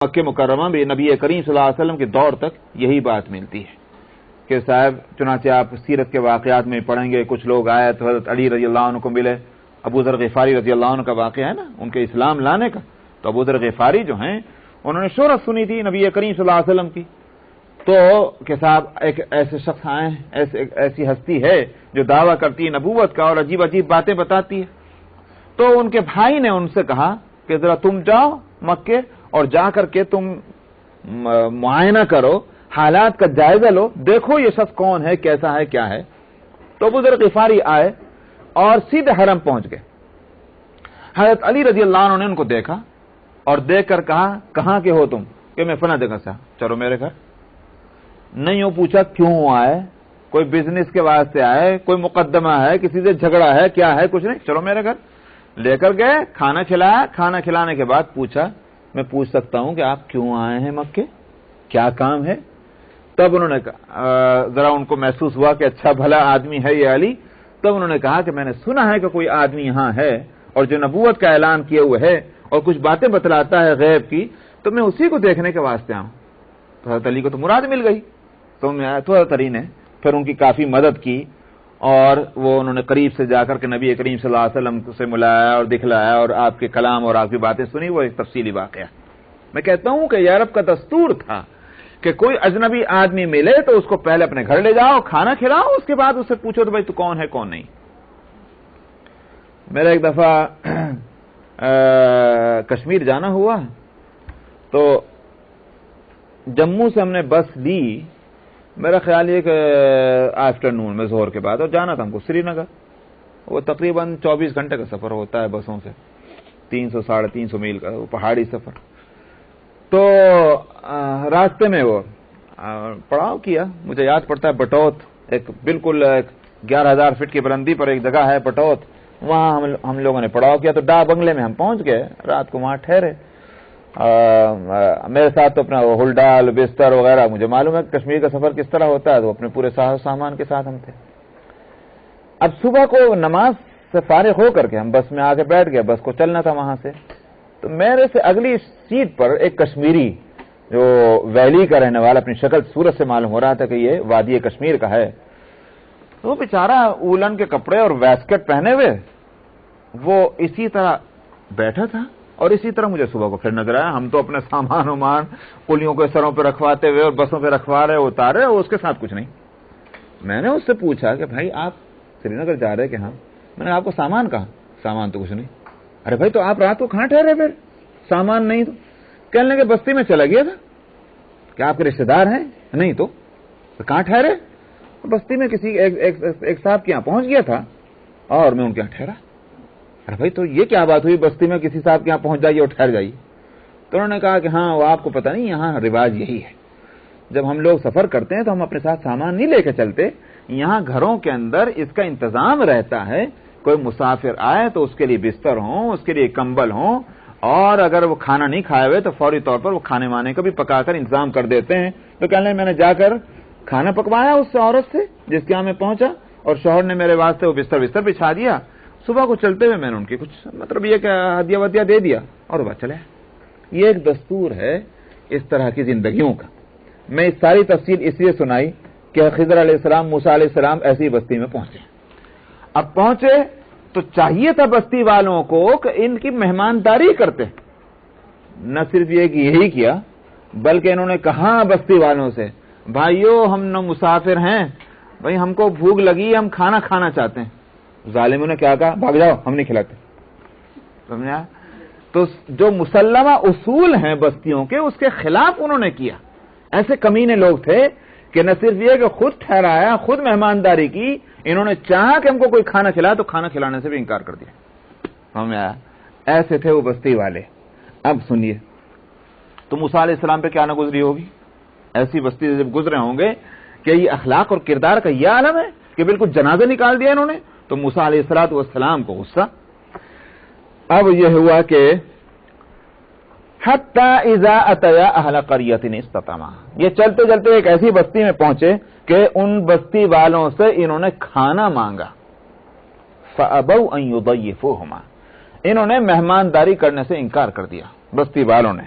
مکہ مکرمہ میں نبی کریم صلی اللہ علیہ وسلم کے دور تک یہی بات ملتی ہے کہ صاحب چنانچہ آپ سیرت کے واقعات میں پڑھیں گے، کچھ لوگ آئے تو حضرت علی رضی اللہ عنہ کو ملے، ابو ذر غفاری رضی اللہ عنہ کا واقعہ ہے نا ان کے اسلام لانے کا، تو ابو ذر غفاری جو ہیں انہوں نے شہرت سنی تھی نبی کریم صلی اللہ علیہ وسلم کی، تو کہ صاحب ایک ایسے شخص آئے ہیں، ایسی ہستی ہے جو دعویٰ کرتی ہے نبوت کا اور عجیب عجیب باتیں بتاتی ہے، تو ان کے بھائی نے ان سے کہا کہ ذرا تم جاؤ مکے اور جا کر کے تم معائنہ کرو، حالات کا جائزہ لو، دیکھو یہ شخص کون ہے، کیسا ہے، کیا ہے۔ تو ابو ذر غفاری آئے اور سیدھے حرم پہنچ گئے۔ حضرت علی رضی اللہ عنہ نے ان کو دیکھا اور دیکھ کر کہا کہاں کے ہو تم؟ کہ میں فلاں جگہ سے، چلو میرے گھر۔ نہیں ہو پوچھا کیوں آئے، کوئی بزنس کے واسطے آئے، کوئی مقدمہ ہے، کسی سے جھگڑا ہے، کیا ہے، کچھ نہیں، چلو میرے گھر۔ لے کر گئے، کھانا کھلایا، کھانا کھلانے کے بعد پوچھا میں پوچھ سکتا ہوں کہ آپ کیوں آئے ہیں مکے، کیا کام ہے؟ تب انہوں نے ذرا ان کو محسوس ہوا کہ اچھا بھلا آدمی ہے یہ علی، تب انہوں نے کہا کہ میں نے سنا ہے کہ کوئی آدمی یہاں ہے اور جو نبوت کا اعلان کیے ہوئے ہے اور کچھ باتیں بتلاتا ہے غیب کی، تو میں اسی کو دیکھنے کے واسطے آؤں۔ تو حضرت علی کو تو مراد مل گئی، تو حضرت علی نے پھر ان کی کافی مدد کی اور وہ انہوں نے قریب سے جا کر کے نبی کریم صلی اللہ علیہ وسلم سے ملایا اور دکھلایا اور آپ کے کلام اور آپ کی باتیں سنی، وہ ایک تفصیلی واقعہ۔ میں کہتا ہوں کہ یورپ کا دستور تھا کہ کوئی اجنبی آدمی ملے تو اس کو پہلے اپنے گھر لے جاؤ، کھانا کھلاؤ، اس کے بعد اس سے پوچھو تو بھائی تو کون ہے کون نہیں۔ میرا ایک دفعہ کشمیر جانا ہوا تو جموں سے ہم نے بس لی، میرا خیال یہ کہ آفٹرنون میں ظہر کے بعد، اور جانا تھا ہم کو سری نگر۔ وہ تقریباً 24 گھنٹے کا سفر ہوتا ہے بسوں سے، 300 ساڑھے 300 میل کا وہ پہاڑی سفر۔ تو راستے میں وہ پڑاؤ کیا، مجھے یاد پڑتا ہے بٹوت، ایک بالکل 11,000 فٹ کی بلندی پر ایک جگہ ہے بٹوت، وہاں ہم لوگوں نے پڑاؤ کیا۔ تو ڈا بنگلے میں ہم پہنچ گئے، رات کو وہاں ٹھہرے۔ میرے ساتھ تو اپنا ہلڈال بستر وغیرہ، مجھے معلوم ہے کشمیر کا سفر کس طرح ہوتا ہے، تو اپنے پورے سامان کے ساتھ ہم تھے۔ اب صبح کو نماز سے فارغ ہو کر کے ہم بس میں آ کے بیٹھ گئے، بس کو چلنا تھا وہاں سے۔ تو میرے سے اگلی سیٹ پر ایک کشمیری جو ویلی کا رہنے والا، اپنی شکل صورت سے معلوم ہو رہا تھا کہ یہ وادی کشمیر کا ہے، وہ بیچارہ اولن کے کپڑے اور ویسکٹ پہنے ہوئے وہ اسی طرح بیٹھا تھا اور اسی طرح مجھے صبح کو پھر نظر آیا۔ ہم تو اپنے سامان ومان پلیوں کے سروں پہ رکھواتے ہوئے اور بسوں پہ رکھوا رہے، اتارے، اور اس کے ساتھ کچھ نہیں۔ میں نے اس سے پوچھا کہ بھائی آپ سری نگر جا رہے کہ ہاں؟ میں نے آپ کو سامان کہا؟ سامان تو کچھ نہیں۔ ارے بھائی تو آپ رات کو کہاں ٹھہرے پھر؟ سامان نہیں تو؟ کہنے لگے بستی میں چلا گیا تھا۔ کیا آپ کے رشتے دار ہیں؟ نہیں تو کہاں ٹھہرے؟ بستی میں کسی ایک صاحب کے یہاں پہنچ گیا تھا اور میں ان کے یہاں ٹھہرا۔ ارے بھائی تو یہ کیا بات ہوئی، بستی میں کسی صاحب کے یہاں پہنچ جائیے اور ٹھہر جائیے؟ تو انہوں نے کہا کہ ہاں وہ آپ کو پتہ نہیں، یہاں رواج یہی ہے، جب ہم لوگ سفر کرتے ہیں تو ہم اپنے ساتھ سامان نہیں لے کے چلتے، یہاں گھروں کے اندر اس کا انتظام رہتا ہے، کوئی مسافر آئے تو اس کے لیے بستر ہوں، اس کے لیے کمبل ہوں، اور اگر وہ کھانا نہیں کھائے ہوئے تو فوری طور پر وہ کھانے وانے کا بھی پکا کر انتظام کر دیتے ہیں۔ تو کہنے میں نے جا کر کھانا پکوایا اس سے عورت سے جس کے یہاں میں پہنچا، اور شوہر نے میرے واسطے وہ بستر بچھا دیا۔ صبح کو چلتے ہوئے میں نے ان کی کچھ مطلب یہ کہ ہدیہ ودیہ دے دیا اور بات چلے۔ یہ ایک دستور ہے اس طرح کی زندگیوں کا۔ میں اس ساری تفصیل اس لیے سنائی کہ خضر علیہ السلام، موسیٰ علیہ السلام ایسی بستی میں پہنچے۔ اب پہنچے تو چاہیے تھا بستی والوں کو کہ ان کی مہمانداری کرتے، نہ صرف یہ کہ یہی کیا بلکہ انہوں نے کہا بستی والوں سے بھائیو ہم نہ مسافر ہیں، بھائی ہم کو بھوک لگی، ہم کھانا کھانا چاہتے ہیں۔ ظالموں نے کیا کہا؟ بھاگ جاؤ، ہم نہیں کھلاتے۔ سمجھا؟ تو جو مسلمہ اصول ہیں بستیوں کے اس کے خلاف انہوں نے کیا۔ ایسے کمینے لوگ تھے کہ نہ صرف یہ کہ خود ٹھہرایا، خود مہمانداری کی، انہوں نے چاہا کہ ہم کو کوئی کھانا کھلا تو کھانا کھلانے سے بھی انکار کر دیا۔ سمجھ آیا؟ ایسے تھے وہ بستی والے۔ اب سنیے تو موسیٰ علیہ السلام پہ کیا نہ گزری ہوگی، ایسی بستی سے جب گزرے ہوں گے کہ یہ اخلاق اور کردار کا یہ عالم ہے کہ بالکل جنازہ نکال دیا انہوں نے، تو موسیٰ علیہ السلام کو غصہ۔ اب یہ ہوا کہ حتی اذا اتیا اہل قریۃ استطعما، یہ چلتے چلتے ایک ایسی بستی میں پہنچے کہ ان بستی والوں سے انہوں نے کھانا مانگا۔ فابوا ان یضیفوہما، انہوں نے مہمانداری کرنے سے انکار کر دیا بستی والوں نے۔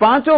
5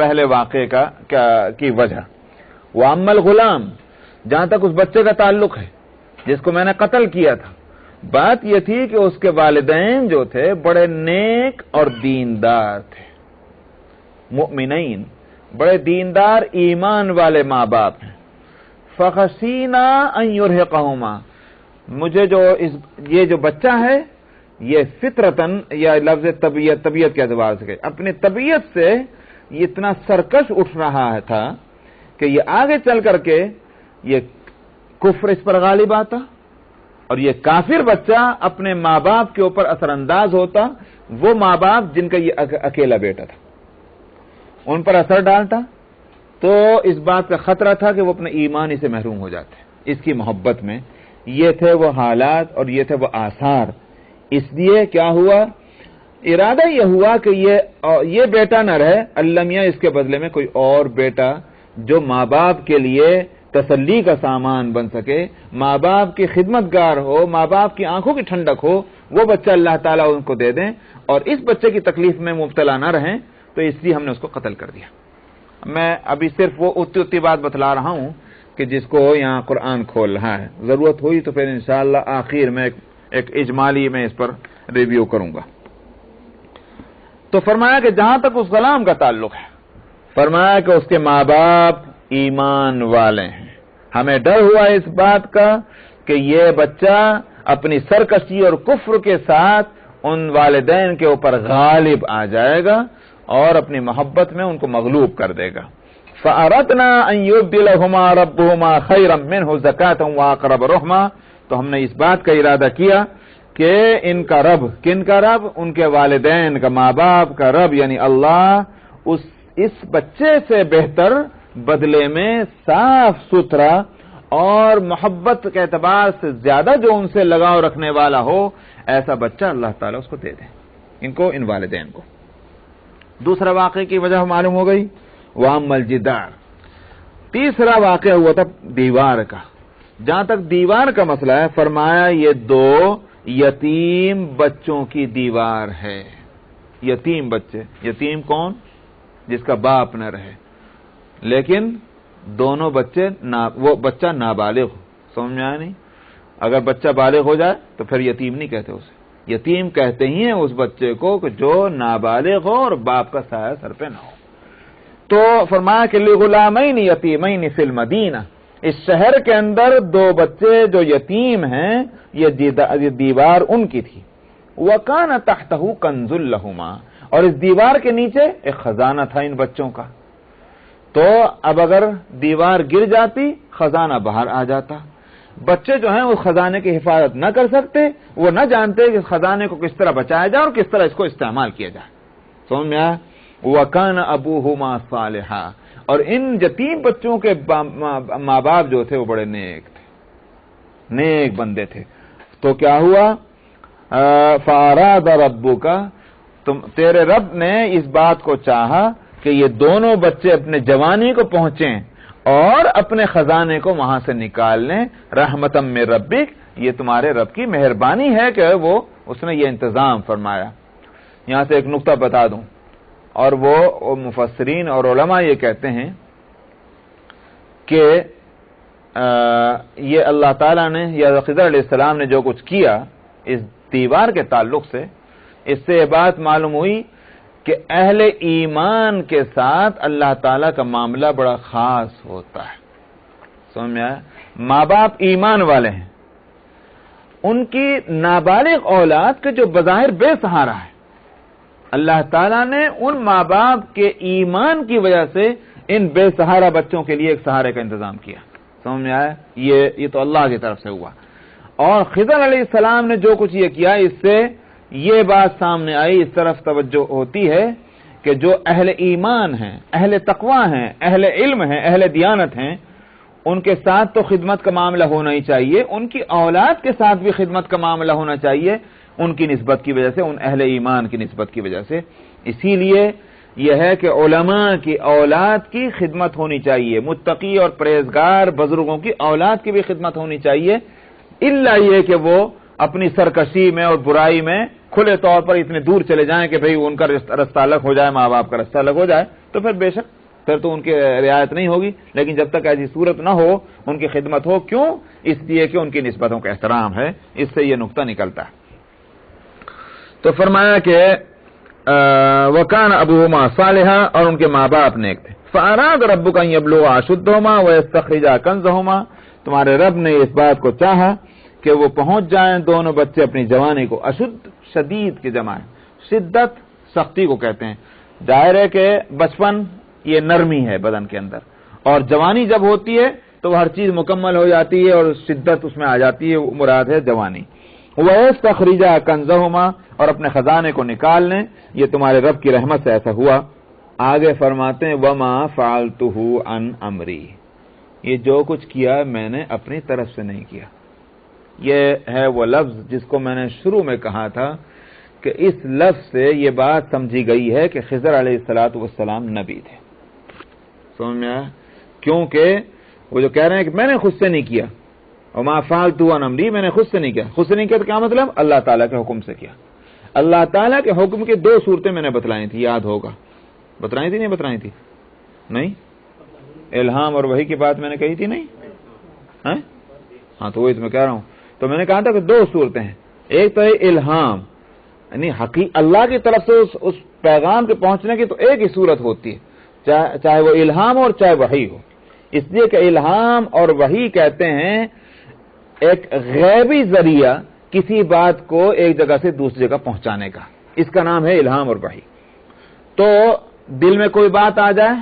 پہلے واقعے کی وجہ. وَأَمَّا الْغُلَامُ، جہاں تک اس بچے کا تعلق ہے جس کو میں نے قتل کیا تھا، بات یہ تھی کہ اس کے والدین جو تھے بڑے نیک اور دیندار تھے، مؤمنین، بڑے دیندار ایمان والے ماں باپ ہیں. فَخَشِينَا أَن يُرْهِقَهُمَا، مجھے یہ جو بچہ ہے یہ فطرتاً، یا لفظ طبیعت کے اعتبار سے اپنی طبیعت سے اتنا سرکش اٹھ رہا تھا کہ یہ آگے چل کر کے یہ کفر اس پر غالب آتا اور یہ کافر بچہ اپنے ماں باپ کے اوپر اثر انداز ہوتا. وہ ماں باپ جن کا یہ اکیلا بیٹا تھا ان پر اثر ڈالتا، تو اس بات کا خطرہ تھا کہ وہ اپنے ایمان سے محروم ہو جاتے. اس کی محبت میں یہ تھے وہ حالات اور یہ تھے وہ آثار. اس لیے کیا ہوا، ارادہ یہ ہوا کہ یہ بیٹا نہ رہے، اللہ میاں اس کے بدلے میں کوئی اور بیٹا جو ماں باپ کے لیے تسلی کا سامان بن سکے، ماں باپ کی خدمتگار ہو، ماں باپ کی آنکھوں کی ٹھنڈک ہو، وہ بچہ اللہ تعالیٰ ان کو دے دیں اور اس بچے کی تکلیف میں مبتلا نہ رہیں. تو اس لیے ہم نے اس کو قتل کر دیا. میں ابھی صرف وہ اتنی بات بتلا رہا ہوں کہ جس کو یہاں قرآن کھول رہا ہے. ضرورت ہوئی تو پھر انشاءاللہ آخر میں ایک اجمالی میں اس پر ریویو کروں گا. تو فرمایا کہ جہاں تک اس غلام کا تعلق ہے، فرمایا کہ اس کے ماں باپ ایمان والے ہیں. ہمیں ڈر ہوا اس بات کا کہ یہ بچہ اپنی سرکشی اور کفر کے ساتھ ان والدین کے اوپر غالب آ جائے گا اور اپنی محبت میں ان کو مغلوب کر دے گا. فَأَرَدْنَا أَن يُبْدِلَهُمَا رَبُّهُمَا خَيْرًا مِّنْهُ زَكَاةً وَأَقْرَبَ رُحْمًا. تو ہم نے اس بات کا ارادہ کیا کہ ان کا رب، کن کا رب؟ ان کے والدین کا، ماں باپ کا رب یعنی اللہ، اس بچے سے بہتر بدلے میں صاف ستھرا اور محبت کے اعتبار سے زیادہ جو ان سے لگاؤ رکھنے والا ہو، ایسا بچہ اللہ تعالیٰ اس کو دے دیں، ان والدین کو. دوسرا واقعے کی وجہ معلوم ہو گئی. وَأَمَّا الْجِدَارُ، تیسرا واقعہ ہوا تھا دیوار کا. جہاں تک دیوار کا مسئلہ ہے، فرمایا یہ 2 یتیم بچوں کی دیوار ہے. یتیم بچے، یتیم کون؟ جس کا باپ نہ رہے لیکن دونوں بچے وہ بچہ نابالغ ہو. سمجھ میں آیا نہیں؟ اگر بچہ بالغ ہو جائے تو پھر یتیم نہیں کہتے اسے، یتیم کہتے ہی ہیں اس بچے کو کہ جو نابالغ ہو اور باپ کا سایہ سر پہ نہ ہو. تو فرمایا کہ لِغُلَامَيْنِ یتیمَيْنِ فِی الْمَدِینَہ، اس شہر کے اندر 2 بچے جو یتیم ہیں، یہ دیوار ان کی تھی. وَكَانَ تَحْتَهُ كَنْزٌ لَهُمَا، اور اس دیوار کے نیچے ایک خزانہ تھا ان بچوں کا. تو اب اگر دیوار گر جاتی خزانہ باہر آ جاتا. بچے جو ہیں اس خزانے کی حفاظت نہ کر سکتے، وہ نہ جانتے کہ اس خزانے کو کس طرح بچایا جائے اور کس طرح اس کو استعمال کیا جائے. سمجھ میں آیا؟ وَكَانَ أَبُوهُمَا صَالِحًا، اور ان یتیم بچوں کے ماں باپ جو تھے وہ بڑے نیک تھے، نیک بندے تھے. تو کیا ہوا؟ فَأَرَادَ رَبُّكَ، تیرے رب نے اس بات کو چاہا کہ یہ دونوں بچے اپنے جوانی کو پہنچیں اور اپنے خزانے کو وہاں سے نکال لیں. رحمتم من ربک، یہ تمہارے رب کی مہربانی ہے کہ اس نے یہ انتظام فرمایا. یہاں سے ایک نقطہ بتا دوں، اور وہ مفسرین اور علماء یہ کہتے ہیں کہ یہ اللہ تعالیٰ نے یا خضر علیہ السلام نے جو کچھ کیا اس دیوار کے تعلق سے، اس سے یہ بات معلوم ہوئی کہ اہل ایمان کے ساتھ اللہ تعالیٰ کا معاملہ بڑا خاص ہوتا ہے. سمجھ میں آیا؟ ماں باپ ایمان والے ہیں، ان کی نابالغ اولاد کے جو بظاہر بے سہارا ہے، اللہ تعالیٰ نے ان ماں باپ کے ایمان کی وجہ سے ان بے سہارا بچوں کے لیے ایک سہارے کا انتظام کیا. سمجھ میں آیا؟ یہ تو اللہ کی طرف سے ہوا. اور خضر علیہ السلام نے جو کچھ یہ کیا، اس سے یہ بات سامنے آئی، اس طرف توجہ ہوتی ہے کہ جو اہل ایمان ہیں، اہل تقوی ہیں، اہل علم ہیں، اہل دیانت ہیں، ان کے ساتھ تو خدمت کا معاملہ ہونا ہی چاہیے، ان کی اولاد کے ساتھ بھی خدمت کا معاملہ ہونا چاہیے، ان کی نسبت کی وجہ سے، ان اہل ایمان کی نسبت کی وجہ سے. اسی لیے یہ ہے کہ علماء کی اولاد کی خدمت ہونی چاہیے، متقی اور پرہیزگار بزرگوں کی اولاد کی بھی خدمت ہونی چاہیے، الا یہ کہ وہ اپنی سرکشی میں اور برائی میں کھلے طور پر اتنے دور چلے جائیں کہ بھئی ان کا رستہ الگ ہو جائے، ماں باپ کا رستہ الگ ہو جائے، تو پھر بے شک پھر تو ان کی رعایت نہیں ہوگی، لیکن جب تک ایسی صورت نہ ہو ان کی خدمت ہو. کیوں؟ اس لیے کہ ان کی نسبتوں کا احترام ہے. اس سے یہ نقطہ نکلتا ہے. تو فرمایا کہ وَكَانَ أَبُوهُمَا صَالِحًا، اور ان کے ماں باپ نیک تھے. فَأَرَادَ رَبُّكَ أَن يَبْلُغَا أَشُدَّهُمَا وَيَسْتَخْرِجَا كَنزَهُمَا، تمہارے رب نے اس بات کو چاہا کہ وہ پہنچ جائیں دونوں بچے اپنی جوانی کو. اشد شدید کی جمع ہے، شدت سختی کو کہتے ہیں. ظاہر ہے کہ بچپن یہ نرمی ہے بدن کے اندر، اور جوانی جب ہوتی ہے تو ہر چیز مکمل ہو جاتی ہے اور شدت اس میں آ جاتی ہے، مراد ہے جوانی. وَيَسْتَخْرِجَا كَنزَهُمَا، اور اپنے خزانے کو نکال لیں. یہ تمہارے رب کی رحمت سے ایسا ہوا. آگے فرماتے ہیں وَمَا فَعَلْتُهُ عَنْ أَمْرِي، یہ جو کچھ کیا میں نے اپنی طرف سے نہیں کیا. یہ ہے وہ لفظ جس کو میں نے شروع میں کہا تھا کہ اس لفظ سے یہ بات سمجھی گئی ہے کہ خضر علیہ السلام نبی تھے. سمجھ میں آیا؟ کیونکہ وہ جو کہہ رہے ہیں کہ میں نے خود سے نہیں کیا، وَمَا فَعَلْتُهُ عَنْ أَمْرِي، میں نے خود سے نہیں کیا. خود سے نہیں کیا تو کیا مطلب؟ اللہ تعالیٰ کے حکم سے کیا. اللہ تعالیٰ کے حکم کی دو صورتیں میں نے بتلائی تھی، یاد ہوگا. بتلائی تھی نہیں بتلائی تھی؟ نہیں. الہام اور وحی کی بات میں نے کہی تھی نہیں؟ ہاں تو وہی تو میں کہہ رہا ہوں. تو میں نے کہا تھا کہ دو صورتیں ہیں. ایک تو ہے الہام، یعنی اللہ کی طرف سے اس پیغام کے پہنچنے کی تو ایک ہی صورت ہوتی ہے، چاہے وہ الہام ہو اور چاہے وحی ہو. اس لیے کہ الہام اور وحی کہتے ہیں ایک غیبی ذریعہ کسی بات کو ایک جگہ سے دوسری جگہ پہنچانے کا، اس کا نام ہے الہام اور وحی. تو دل میں کوئی بات آ جائے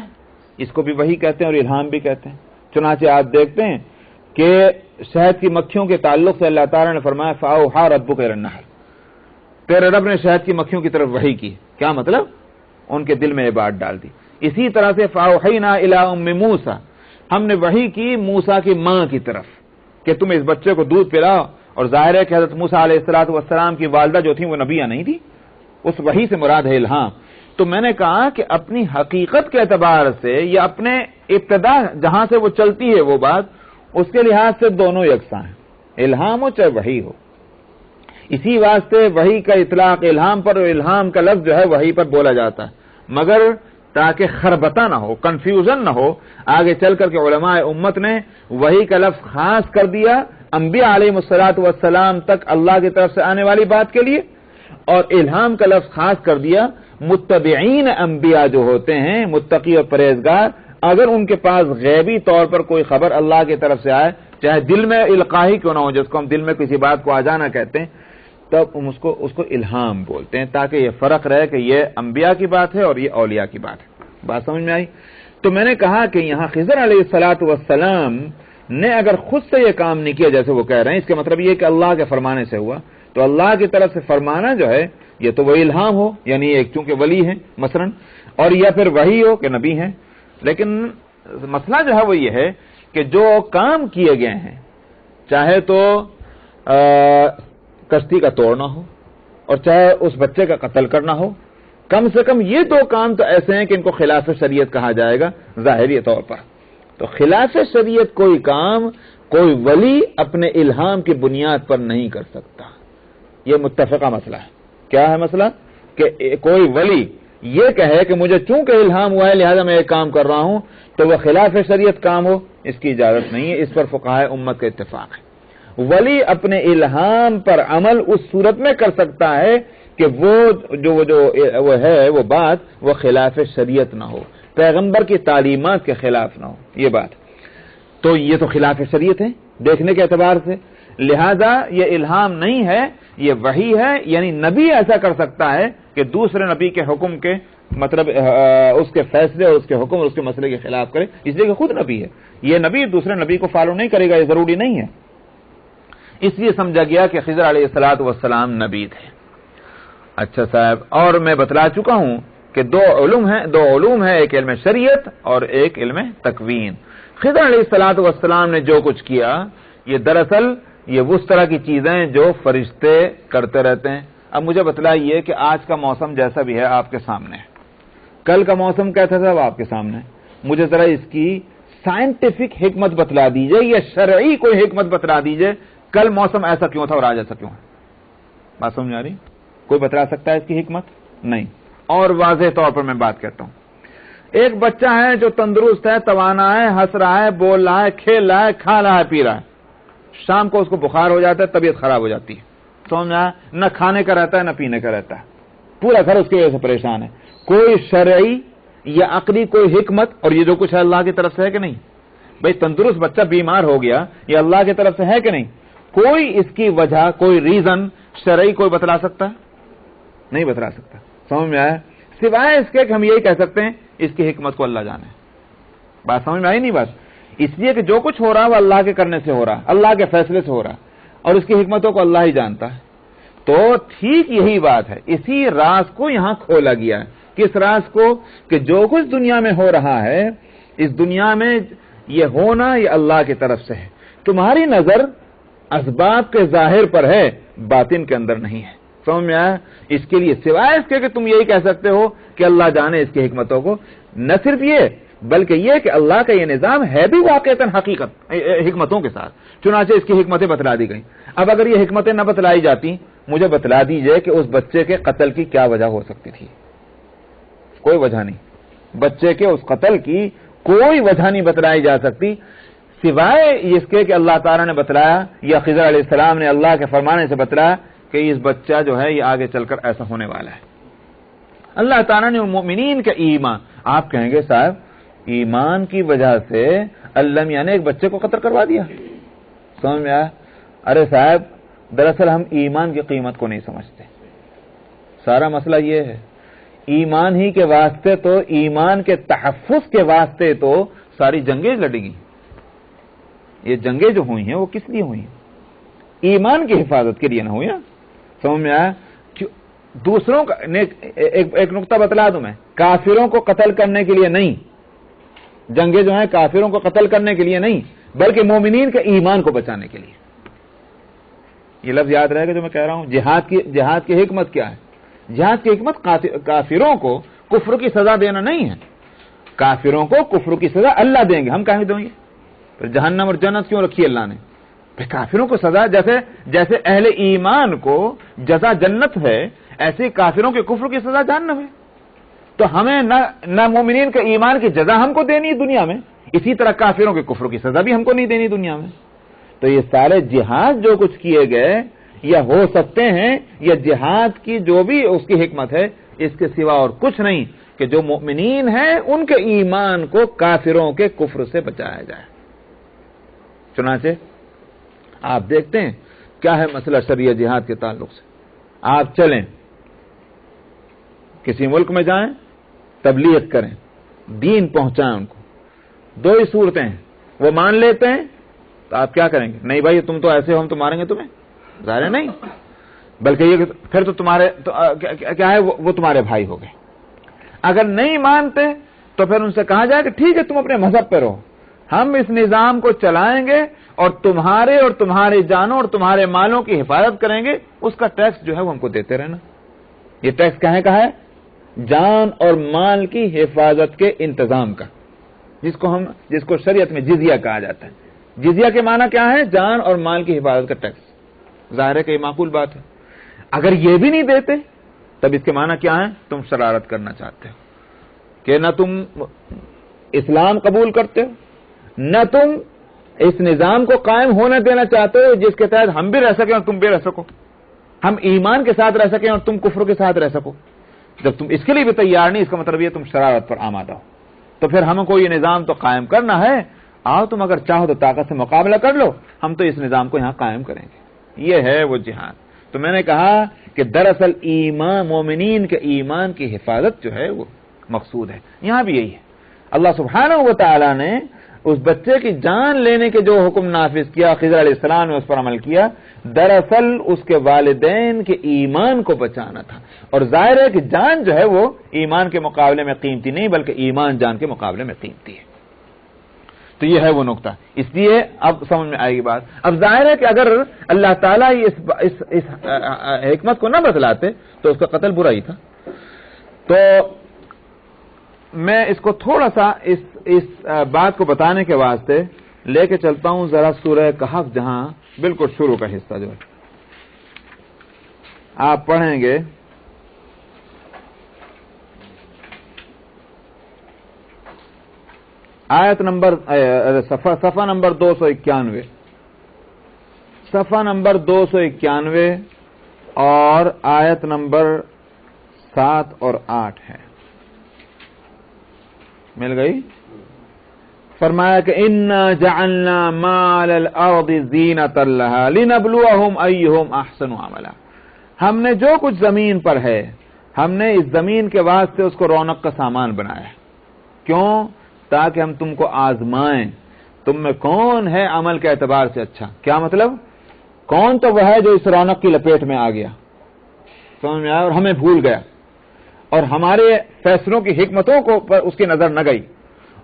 اس کو بھی وحی کہتے ہیں اور الہام بھی کہتے ہیں. چنانچہ آپ دیکھتے ہیں کہ شہد کی مکھیوں کے تعلق سے اللہ تعالیٰ نے فرمایا فَأَوْحَىٰ رَبُّكَ إِلَى النَّحْلِ، تیرے رب نے شہد کی مکھیوں کی طرف وحی کی. کیا مطلب؟ ان کے دل میں یہ بات ڈال دی. اسی طرح سے فَأَوْحَيْنَا إِلَىٰ أُمِّ مُوسَىٰ، ہم نے وحی کی موسیٰ کی ماں کی طرف کہ تم اس بچے کو دودھ پلاؤ. اور ظاہر ہے کہ حضرت موسیٰ علیہ السلام کی والدہ جو تھیں وہ نبیہ نہیں تھی، اس وحی سے مراد ہے الہام. تو میں نے کہا کہ اپنی حقیقت کے اعتبار سے یا اپنے ابتدا جہاں سے وہ چلتی ہے وہ بات، اس کے لحاظ سے دونوں یکساں ہیں، الہام ہو چاہے وحی ہو. اسی واسطے وحی کا اطلاق الہام پر اور الہام کا لفظ جو ہے وحی پر بولا جاتا ہے، مگر تاکہ خربطہ نہ ہو، کنفیوژن نہ ہو. آگے چل کر کے علماء امت نے وحی کا لفظ خاص کر دیا انبیاء علیہ السلام تک اللہ کی طرف سے آنے والی بات کے لیے، اور الہام کا لفظ خاص کر دیا متبعین انبیاء جو ہوتے ہیں متقی اور پرہیزگار، اگر ان کے پاس غیبی طور پر کوئی خبر اللہ کی طرف سے آئے، چاہے دل میں القاہی کیوں نہ ہو، جس کو ہم دل میں کسی بات کو آ جانا کہتے ہیں، تب اس کو الہام بولتے ہیں، تاکہ یہ فرق رہے کہ یہ انبیاء کی بات ہے اور یہ اولیاء کی بات ہے. بات سمجھ میں آئی؟ تو میں نے کہا کہ یہاں خضر علیہ السلام نے اگر خود سے یہ کام نہیں کیا جیسے وہ کہہ رہے ہیں، اس کا مطلب یہ کہ اللہ کے فرمانے سے ہوا. تو اللہ کی طرف سے فرمانا جو ہے یہ تو وہ الہام ہو، یعنی ایک چونکہ ولی ہے مثلا، اور یا پھر وحی ہو کہ نبی ہیں. لیکن مسئلہ جو ہے وہ یہ ہے کہ جو کام کیے گئے ہیں، چاہے تو کشتی کا توڑنا ہو اور چاہے اس بچے کا قتل کرنا ہو، کم سے کم یہ دو کام تو ایسے ہیں کہ ان کو خلاف شریعت کہا جائے گا ظاہری طور پر. تو خلاف شریعت کوئی کام کوئی ولی اپنے الہام کی بنیاد پر نہیں کر سکتا. یہ متفقہ مسئلہ ہے. کیا ہے مسئلہ؟ کہ کوئی ولی یہ کہے کہ مجھے چونکہ الہام ہوا ہے لہذا میں ایک کام کر رہا ہوں تو وہ خلاف شریعت کام ہو، اس کی اجازت نہیں ہے. اس پر فقہائے امت کا اتفاق ہے. ولی اپنے الہام پر عمل اس صورت میں کر سکتا ہے کہ وہ بات وہ خلاف شریعت نہ ہو، پیغمبر کی تعلیمات کے خلاف نہ ہو. یہ بات تو یہ تو خلاف شریعت ہے دیکھنے کے اعتبار سے، لہذا یہ الہام نہیں ہے، یہ وحی ہے. یعنی نبی ایسا کر سکتا ہے کہ دوسرے نبی کے حکم کے مطلب اس کے فیصلے اور اس کے حکم اور اس کے مسئلے کے خلاف کرے، اس لیے کہ خود نبی ہے. یہ نبی دوسرے نبی کو فالو نہیں کرے گا، یہ ضروری نہیں ہے. اس لیے سمجھا گیا کہ خضر علیہ السلام نبی تھے. اچھا صاحب، اور میں بتلا چکا ہوں کہ دو علوم ہیں، ایک علم شریعت اور ایک علم تکوین. خضر علیہ السلام نے جو کچھ کیا یہ دراصل یہ اس طرح کی چیزیں جو فرشتے کرتے رہتے ہیں. اب مجھے بتلائیے کہ آج کا موسم جیسا بھی ہے آپ کے سامنے ہے، کل کا موسم کیسا تھا وہ آپ کے سامنے. مجھے ذرا اس کی سائنٹیفک حکمت بتلا دیجئے یا شرعی کوئی حکمت بتلا دیجئے، کل موسم ایسا کیوں تھا اور آج ایسا کیوں ہے. بات سمجھ آ رہی؟ کوئی بتلا سکتا ہے اس کی حکمت؟ نہیں. اور واضح طور پر میں بات کرتا ہوں، ایک بچہ ہے جو تندرست ہے، توانا ہے، ہنس رہا ہے، بول رہا ہے، کھیل رہا ہے، کھا رہا ہے، پی رہا ہے، شام کو اس کو بخار ہو جاتا ہے، طبیعت خراب ہو جاتی ہے، سمجھا؟ نہ کھانے کا رہتا ہے نہ پینے کا رہتا ہے، پورا گھر اس کی وجہ سے پریشان ہے۔ کوئی شرعی یا عقلی کوئی حکمت اور یہ جو کچھ ہے اللہ کی طرف سے ہے کہ نہیں؟ بھئی تندرست بچہ بیمار ہو گیا، یہ اللہ کی طرف سے ہے کہ نہیں؟ کوئی اس کی وجہ، کوئی ریزن شرعی کوئی بتلا سکتا ہے؟ نہیں بتلا سکتا، سمجھ میں آیا؟ سوائے اس کے کہ ہم یہی کہہ سکتے ہیں اس کی حکمت کو اللہ جانے۔ بات سمجھ میں آئی نہیں؟ بات اس لیے کہ جو کچھ ہو رہا ہے وہ اللہ کے کرنے سے ہو رہا ہے، اللہ کے فیصلے سے ہو رہا ہے، اور اس کی حکمتوں کو اللہ ہی جانتا ہے۔ تو ٹھیک یہی بات ہے، اسی راز کو یہاں کھولا گیا ہے۔ کس راز کو؟ کہ جو کچھ دنیا میں ہو رہا ہے، اس دنیا میں یہ ہونا یہ اللہ کی طرف سے ہے۔ تمہاری نظر اسباب کے ظاہر پر ہے، باطن کے اندر نہیں ہے، سمجھ میں آیا؟ اس کے لیے سوائے اس کے کہ تم یہی کہہ سکتے ہو کہ اللہ جانے اس کی حکمتوں کو، نہ صرف یہ بلکہ یہ کہ اللہ کا یہ نظام ہے بھی واقعتاً حکمتوں کے ساتھ، چنانچہ اس کی حکمتیں بتلا دی گئیں۔ اب اگر یہ حکمتیں نہ بتلائی جاتی، مجھے بتلا دیجئے کہ اس بچے کے قتل کی کیا وجہ ہو سکتی تھی؟ کوئی وجہ نہیں، بچے کے اس قتل کی کوئی وجہ نہیں بتلائی جا سکتی سوائے اس کے کہ اللہ تعالیٰ نے بتلایا یا خضر علیہ السلام نے اللہ کے فرمانے سے بتلایا کہ اس بچہ جو ہے یہ آگے چل کر ایسا ہونے والا ہے۔ اللہ تعالیٰ نے مومنین کا ایمان، آپ کہیں گے صاحب ایمان کی وجہ سے اللہ میاں نے ایک بچے کو قتل کروا دیا، سمجھ میں آیا؟ ارے صاحب دراصل ہم ایمان کی قیمت کو نہیں سمجھتے، سارا مسئلہ یہ ہے۔ ایمان ہی کے واسطے تو، ایمان کے تحفظ کے واسطے تو ساری جنگیں لڑی گئی۔ یہ جنگیں جو ہوئی ہیں وہ کس لیے ہوئی ہیں؟ ایمان کی حفاظت کے لیے نہ ہوئی نا، سمجھ میں آیا؟ دوسروں کا ایک نقطہ بتلا دوں میں، کافروں کو قتل کرنے کے لیے نہیں، جنگیں جو ہیں کافروں کو قتل کرنے کے لیے نہیں بلکہ مومنین کے ایمان کو بچانے کے لیے۔ یہ لفظ یاد رہے گا جو میں کہہ رہا ہوں۔ جہاد کی حکمت کیا ہے؟ جہاد کی حکمت کافروں کو کفر کی سزا دینا نہیں ہے، کافروں کو کفر کی سزا اللہ دیں گے، ہم کہیں دیں گے؟ پھر جہنم اور جنت کیوں رکھی اللہ نے؟ پھر کافروں کو سزا، جیسے اہل ایمان کو جزا جنت ہے، ایسے کافروں کے کفر کی سزا جہنم ہے۔ تو ہمیں نہ مومنین کے ایمان کی جزا ہم کو دینی ہے دنیا میں، اسی طرح کافروں کے کفر کی سزا بھی ہم کو نہیں دینی دنیا میں۔ تو یہ سارے جہاد جو کچھ کیے گئے یا ہو سکتے ہیں، یا جہاد کی جو بھی اس کی حکمت ہے، اس کے سوا اور کچھ نہیں کہ جو مومنین ہیں ان کے ایمان کو کافروں کے کفر سے بچایا جائے۔ چنانچہ آپ دیکھتے ہیں کیا ہے مسئلہ شرعیہ جہاد کے تعلق سے۔ آپ چلیں کسی ملک میں جائیں، تبلیغ کریں، دین پہنچائیں ان کو، دو ہی صورتیں ہیں، وہ مان لیتے ہیں تو آپ کیا کریں گے؟ نہیں بھائی تم تو ایسے ہو، ہم تو ماریں گے تمہیں، ظاہر ہے نہیں، بلکہ یہ پھر تو تمہارے کیا ہے، وہ تمہارے بھائی ہو گئے۔ اگر نہیں مانتے تو پھر ان سے کہا جائے کہ ٹھیک ہے تم اپنے مذہب پہ رہو، ہم اس نظام کو چلائیں گے اور تمہاری جانوں اور تمہارے مالوں کی حفاظت کریں گے، اس کا ٹیکس جو ہے وہ ہم کو دیتے رہنا۔ یہ ٹیکس کہاں کا ہے؟ جان اور مال کی حفاظت کے انتظام کا، جس کو شریعت میں جزیہ کہا جاتا ہے۔ جزیہ کے معنی کیا ہے؟ جان اور مال کی حفاظت کا ٹیکس۔ ظاہر ہے کہ یہ معقول بات ہے۔ اگر یہ بھی نہیں دیتے تب اس کے معنی کیا ہے؟ تم شرارت کرنا چاہتے ہو، کہ نہ تم اسلام قبول کرتے ہو، نہ تم اس نظام کو قائم ہونے دینا چاہتے ہو جس کے تحت ہم بھی رہ سکیں اور تم بھی رہ سکو، ہم ایمان کے ساتھ رہ سکیں اور تم کفر کے ساتھ رہ سکو۔ جب تم اس کے لیے بھی تیار نہیں، اس کا مطلب یہ تم شرارت پر آمادہ ہو۔ تو پھر ہم کو یہ نظام تو قائم کرنا ہے، آؤ تم اگر چاہو تو طاقت سے مقابلہ کر لو، ہم تو اس نظام کو یہاں قائم کریں گے۔ یہ ہے وہ جہاد۔ تو میں نے کہا کہ دراصل ایمان، مومنین کے ایمان کی حفاظت جو ہے وہ مقصود ہے، یہاں بھی یہی ہے۔ اللہ سبحانہ و تعالی نے اس بچے کی جان لینے کے جو حکم نافذ کیا، خضر علیہ السلام نے اس پر عمل کیا، دراصل اس کے والدین کے ایمان کو بچانا تھا۔ اور ظاہر ہے کہ جان جو ہے وہ ایمان کے مقابلے میں قیمتی نہیں بلکہ ایمان جان کے مقابلے میں قیمتی ہے۔ تو یہ ہے وہ نقطہ، اس لیے اب سمجھ میں آئے گی بات۔ اب ظاہر ہے کہ اگر اللہ تعالیٰ اس حکمت کو نہ بتلاتے تو اس کا قتل برا ہی تھا۔ تو میں اس کو تھوڑا سا اس بات کو بتانے کے واسطے لے کے چلتا ہوں ذرا سورہ کہف، جہاں بالکل شروع کا حصہ جو ہے آپ پڑھیں گے آیت نمبر صفحہ نمبر 291، صفحہ نمبر 291 اور آیت نمبر 7 اور 8 ہے، مل گئی؟ فرمایا کہ انا جعلنا ما علی الارض زینۃ لها لنبلوہم ایہم احسن عملا، ہم نے جو کچھ زمین پر ہے ہم نے اس زمین کے واسطے اس کو رونق کا سامان بنایا ہے، کیوں؟ تاکہ ہم تم کو آزمائیں تم میں کون ہے عمل کے اعتبار سے اچھا۔ کیا مطلب؟ کون تو وہ ہے جو اس رونق کی لپیٹ میں آ گیا، سمجھ میں آیا، اور ہمیں بھول گیا اور ہمارے فیصلوں کی حکمتوں کو پر اس کی نظر نہ گئی،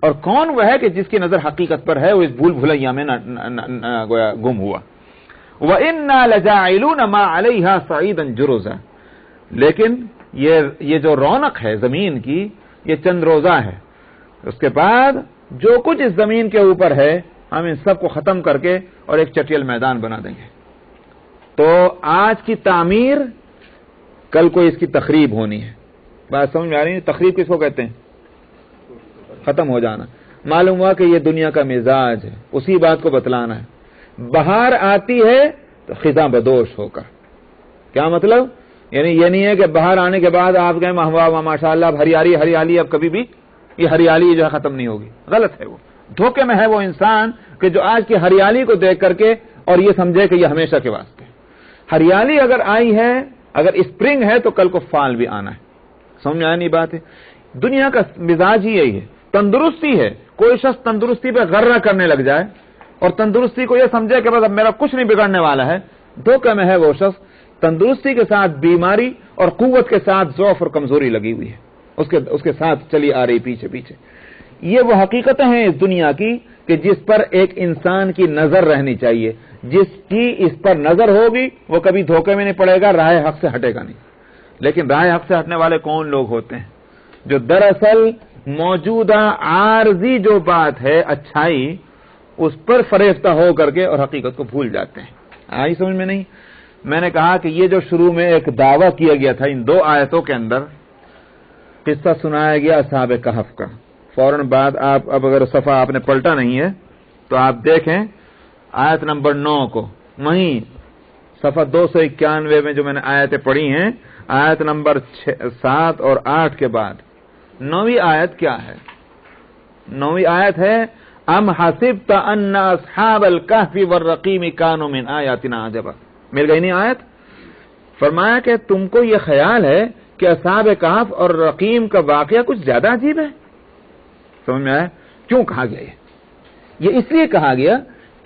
اور کون وہ ہے کہ جس کی نظر حقیقت پر ہے وہ اس بھول بھلیا میں گم ہوا۔ وَإِنَّا لَجَاعِلُونَ مَا عَلَيْهَا صَعِيدًا جُرُزًا، لیکن یہ جو رونق ہے زمین کی یہ چند روزہ ہے، اس کے بعد جو کچھ اس زمین کے اوپر ہے ہم ان سب کو ختم کر کے اور ایک چٹیل میدان بنا دیں گے۔ تو آج کی تعمیر کل کو اس کی تخریب ہونی ہے، بات سمجھ میں آ رہی ہے؟ تخریب کس کو کہتے ہیں؟ ختم ہو جانا۔ معلوم ہوا کہ یہ دنیا کا مزاج ہے، اسی بات کو بتلانا ہے۔ بہار آتی ہے تو خزاں بدوش ہو کر، کیا مطلب؟ یعنی یہ نہیں ہے کہ بہار آنے کے بعد آپ کہیں واہ ماشاء اللہ اب ہریالی ہریالی، اب کبھی بھی یہ ہریالی جو ہے ختم نہیں ہوگی، غلط ہے، وہ دھوکے میں ہے وہ انسان کہ جو آج کی ہریالی کو دیکھ کر کے اور یہ سمجھے کہ یہ ہمیشہ کے واسطے۔ ہریالی اگر آئی ہے، اگر اسپرنگ ہے تو کل کو فال بھی آنا ہے، سمجھ میں آیا نہیں بات ہے؟ دنیا کا مزاج ہی یہی ہے۔ تندرستی ہے، کوئی شخص تندرستی پہ غرہ کرنے لگ جائے اور تندرستی کو یہ سمجھے کہ بس اب میرا کچھ نہیں بگڑنے والا ہے، دھوکے میں ہے وہ شخص۔ تندرستی کے ساتھ بیماری اور قوت کے ساتھ ضعف اور کمزوری لگی ہوئی ہے، اس کے ساتھ چلی آ رہی پیچھے پیچھے۔ یہ وہ حقیقتیں ہیں اس دنیا کی کہ جس پر ایک انسان کی نظر رہنی چاہیے، جس کی اس پر نظر ہوگی وہ کبھی دھوکے میں نہیں پڑے گا، راہ حق سے ہٹے گا نہیں۔ لیکن راہ حق سے ہٹنے والے کون لوگ ہوتے ہیں؟ جو دراصل موجودہ عارضی جو بات ہے اچھائی، اس پر فریفتہ ہو کر کے اور حقیقت کو بھول جاتے ہیں۔ آئی سمجھ میں نہیں؟ میں نے کہا کہ یہ جو شروع میں ایک دعویٰ کیا گیا تھا ان 2 آیتوں کے اندر، قصہ سنایا گیا اصحاب کہف کا، فوراً بعد آپ اب اگر صفحہ آپ نے پلٹا نہیں ہے تو آپ دیکھیں آیت نمبر 9 کو، وہیں صفحہ 291 میں جو میں نے آیتیں پڑھی ہیں، آیت نمبر 7 اور 8 کے بعد 9ویں آیت کیا ہے؟ 9ویں آیت ہے ام حسبت ان اصحاب الکہف والرقیم کانوا من آیاتنا عجبا۔ مل گئی نہیں آیت؟ فرمایا کہ تم کو یہ خیال ہے کہ اصحاب کہف اور رقیم کا واقعہ کچھ زیادہ عجیب ہے؟ سمجھ میں آیا کیوں کہا گیا؟ یہ اس لیے کہا گیا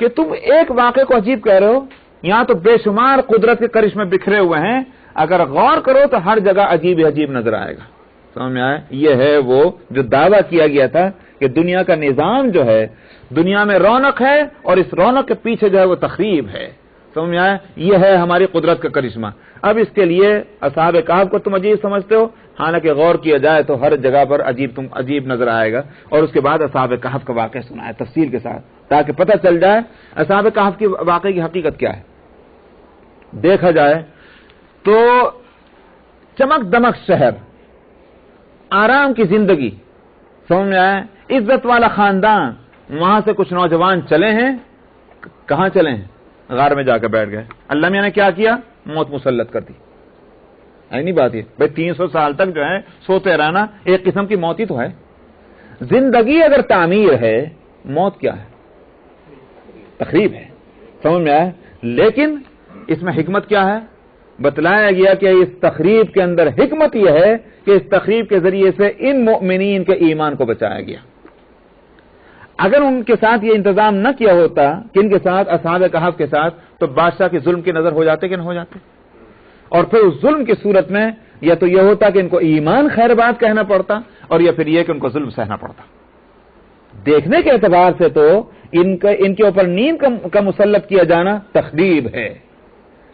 کہ تم ایک واقعے کو عجیب کہہ رہے ہو، یہاں تو بے شمار قدرت کے کرشمے بکھرے ہوئے ہیں، اگر غور کرو تو ہر جگہ عجیب عجیب نظر آئے گا۔ سمجھ میں آیا؟ یہ ہے وہ جو دعویٰ کیا گیا تھا کہ دنیا کا نظام جو ہے، دنیا میں رونق ہے اور اس رونق کے پیچھے جو ہے وہ تخریب ہے۔ سمجھ میں آیا؟ یہ ہے ہماری قدرت کا کرشمہ۔ اب اس کے لیے اصحاب کہف کو تم عجیب سمجھتے ہو، حالانکہ غور کیا جائے تو ہر جگہ پر عجیب نظر آئے گا۔ اور اس کے بعد اصحاب کہف کا واقعہ سنایا تفصیل کے ساتھ تاکہ پتہ چل جائے اصحاب کہف کی واقعے کی حقیقت کیا ہے۔ دیکھا جائے تو چمک دمک شہر، آرام کی زندگی، سمجھ میں آیا، عزت والا خاندان، وہاں سے کچھ نوجوان چلے ہیں، کہاں چلے ہیں؟ غار میں جا کے بیٹھ گئے۔ اللہ میاں نے کیا کیا؟ موت مسلط کر دی۔ نہیں بات یہ بھائی 300 سال تک جو ہے سوتے رہنا ایک قسم کی موت ہی تو ہے۔ زندگی اگر تعمیر ہے، موت کیا ہے؟ تخریب ہے۔ سمجھ میں آیا؟ لیکن اس میں حکمت کیا ہے؟ بتلایا گیا کہ اس تخریب کے اندر حکمت یہ ہے کہ اس تخریب کے ذریعے سے ان مؤمنین کے ایمان کو بچایا گیا۔ اگر ان کے ساتھ یہ انتظام نہ کیا ہوتا، کن کے ساتھ؟ اصحاب کہف کے ساتھ، تو بادشاہ کے ظلم کی نظر ہو جاتے کہ نہ ہو جاتے؟ اور پھر اس ظلم کی صورت میں یا تو یہ ہوتا کہ ان کو ایمان خیر بات کہنا پڑتا، اور یا پھر یہ کہ ان کو ظلم سہنا پڑتا۔ دیکھنے کے اعتبار سے تو ان کے اوپر نیند کا مسلط کیا جانا تخریب ہے،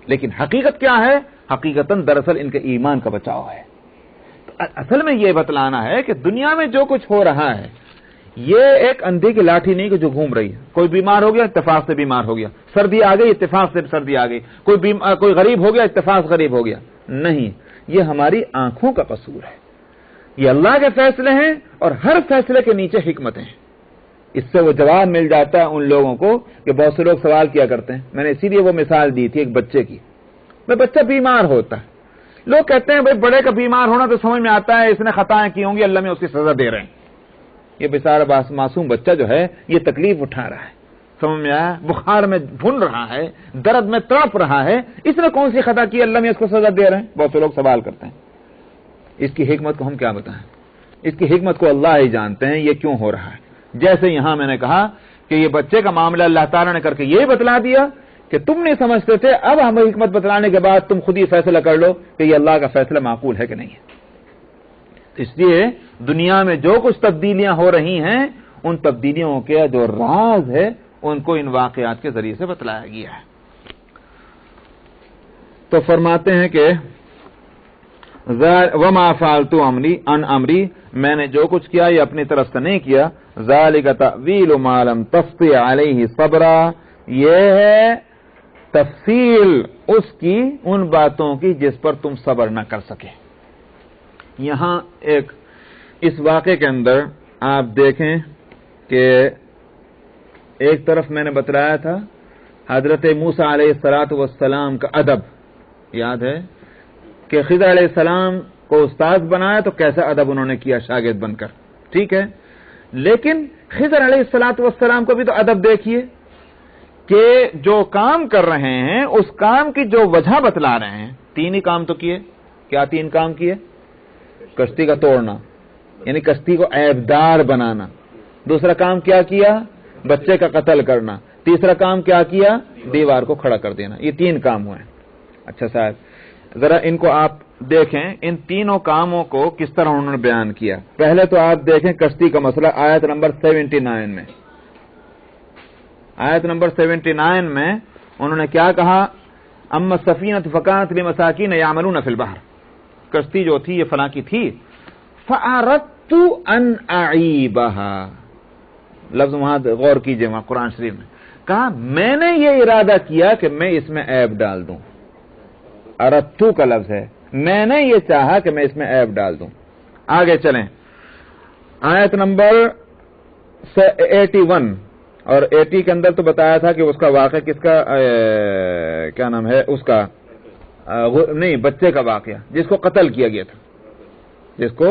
لیکن حقیقت کیا ہے؟ حقیقتاً دراصل ان کے ایمان کا بچاؤ ہے۔ تو اصل میں یہ بتلانا ہے کہ دنیا میں جو کچھ ہو رہا ہے یہ ایک اندھے کی لاٹھی نہیں کہ جو گھوم رہی ہے۔ کوئی بیمار ہو گیا اتفاق سے بیمار ہو گیا، سردی آ گئی اتفاق سے سردی آ گئی، کوئی غریب ہو گیا اتفاق غریب ہو گیا، نہیں، یہ ہماری آنکھوں کا قصور ہے۔ یہ اللہ کے فیصلے ہیں اور ہر فیصلے کے نیچے حکمتیں ہیں۔ اس سے وہ جواب مل جاتا ہے ان لوگوں کو کہ بہت سے لوگ سوال کیا کرتے ہیں. میں نے اسی لیے وہ مثال دی تھی ایک بچے کی. بچہ بیمار ہوتا ہے, لوگ کہتے ہیں بھائی بڑے کا بیمار ہونا تو سمجھ میں آتا ہے, اس نے خطائیں کی ہوں گی, اللہ میں اس کی سزا دے رہے ہیں. یہ بیچارہ معصوم بچہ جو ہے یہ تکلیف اٹھا رہا ہے, سمجھ میں آیا, بخار میں بھن رہا ہے, درد میں تڑپ رہا ہے, اس نے کون سی خطا کی, اللہ میں اس کو سزا دے رہے ہیں. بہت سے لوگ سوال کرتے ہیں. اس کی حکمت کو ہم کیا بتائیں, اس کی حکمت کو اللہ ہی جانتے ہیں, یہ کیوں ہو رہا ہے. جیسے یہاں میں نے کہا کہ یہ بچے کا معاملہ اللہ تعالیٰ نے کر کے یہی بتلا دیا کہ تم نہیں سمجھتے تھے, اب ہمیں حکمت بتلانے کے بعد تم خود ہی فیصلہ کر لو کہ یہ اللہ کا فیصلہ معقول ہے کہ نہیں ہے. اس لیے دنیا میں جو کچھ تبدیلیاں ہو رہی ہیں ان تبدیلیوں کے جو راز ہے ان کو ان واقعات کے ذریعے سے بتلایا گیا ہے. تو فرماتے ہیں کہ وما فعلت امری, میں نے جو کچھ کیا یہ اپنی طرف سے نہیں کیا. ذالک تأویل ما لم تستطع علیہ صبرا, یہ ہے تفصیل اس کی ان باتوں کی جس پر تم صبر نہ کر سکے. یہاں اس واقعے کے اندر آپ دیکھیں کہ ایک طرف میں نے بتلایا تھا حضرت موسیٰ علیہ السلام کا ادب, یاد ہے کہ خضر علیہ السلام کو استاد بنایا تو کیسا ادب انہوں نے کیا شاگرد بن کر, ٹھیک ہے. لیکن خضر علیہ السلام کو بھی تو ادب دیکھیے کہ جو کام کر رہے ہیں اس کام کی جو وجہ بتلا رہے ہیں. 3 ہی کام تو کیے. کیا 3 کام کیے؟ کشتی کا توڑنا یعنی کشتی کو عیبدار بنانا. دوسرا کام کیا کیا؟ بچے کا قتل کرنا. تیسرا کام کیا کیا؟ دیوار کو کھڑا کر دینا. یہ 3 کام ہوئے. اچھا صاحب ذرا ان کو آپ دیکھیں, ان تینوں کاموں کو کس طرح انہوں نے بیان کیا. پہلے تو آپ دیکھیں کشتی کا مسئلہ آیت نمبر 79 میں. آیت نمبر 79 میں انہوں نے کیا کہا؟ اما السفینۃ فکانت لمساکین یعملون فی البحر, کشتی جو تھی یہ فلاں کی تھی. فاردت ان اعیبها, لفظ وہاں غور کیجئے, وہاں قرآن شریف میں کہا میں نے یہ ارادہ کیا کہ میں اس میں عیب ڈال دوں. اردتو کا لفظ ہے, میں نے یہ چاہا کہ میں اس میں عیب ڈال دوں. آگے چلیں, آیت نمبر 81 اور 80 کے اندر تو بتایا تھا کہ اس کا واقعہ کس کا کیا نام ہے اس کا, نہیں بچے کا واقعہ جس کو قتل کیا گیا تھا, جس کو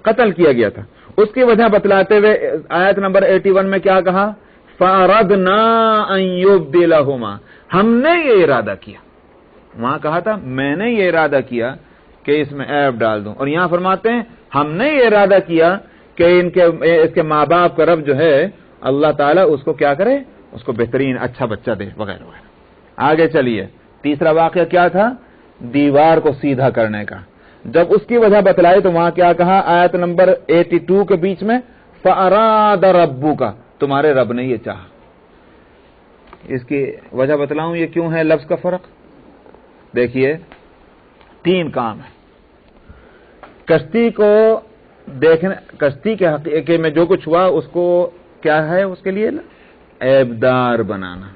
قتل کیا گیا تھا. اس کی وجہ بتلاتے ہوئے آیت نمبر 81 میں کیا کہا؟ فَأَرَدْنَا أَن يُبْدِلَهُمَا, ہم نے یہ ارادہ کیا. وہاں کہا تھا میں نے یہ ارادہ کیا کہ اس میں عیب ڈال دوں, اور یہاں فرماتے ہیں ہم نے یہ ارادہ کیا کہ اس کے ماں باپ کا رب جو ہے اللہ تعالیٰ اس کو کیا کرے, اس کو بہترین اچھا بچہ دے وغیرہ وغیرہ. آگے چلیے, تیسرا واقعہ کیا تھا؟ دیوار کو سیدھا کرنے کا. جب اس کی وجہ بتلائی تو وہاں کیا کہا آیت نمبر 82 کے بیچ میں؟ فَأَرَادَ رَبُّكَ, تمہارے رب نے یہ چاہا. اس کی وجہ بتلاؤں یہ کیوں ہے لفظ کا فرق. دیکھیے 3 کام ہے. کشتی کو دیکھنے, کشتی کے حقیقے میں جو کچھ ہوا اس کو کیا ہے, اس کے لیے عیبدار بنانا.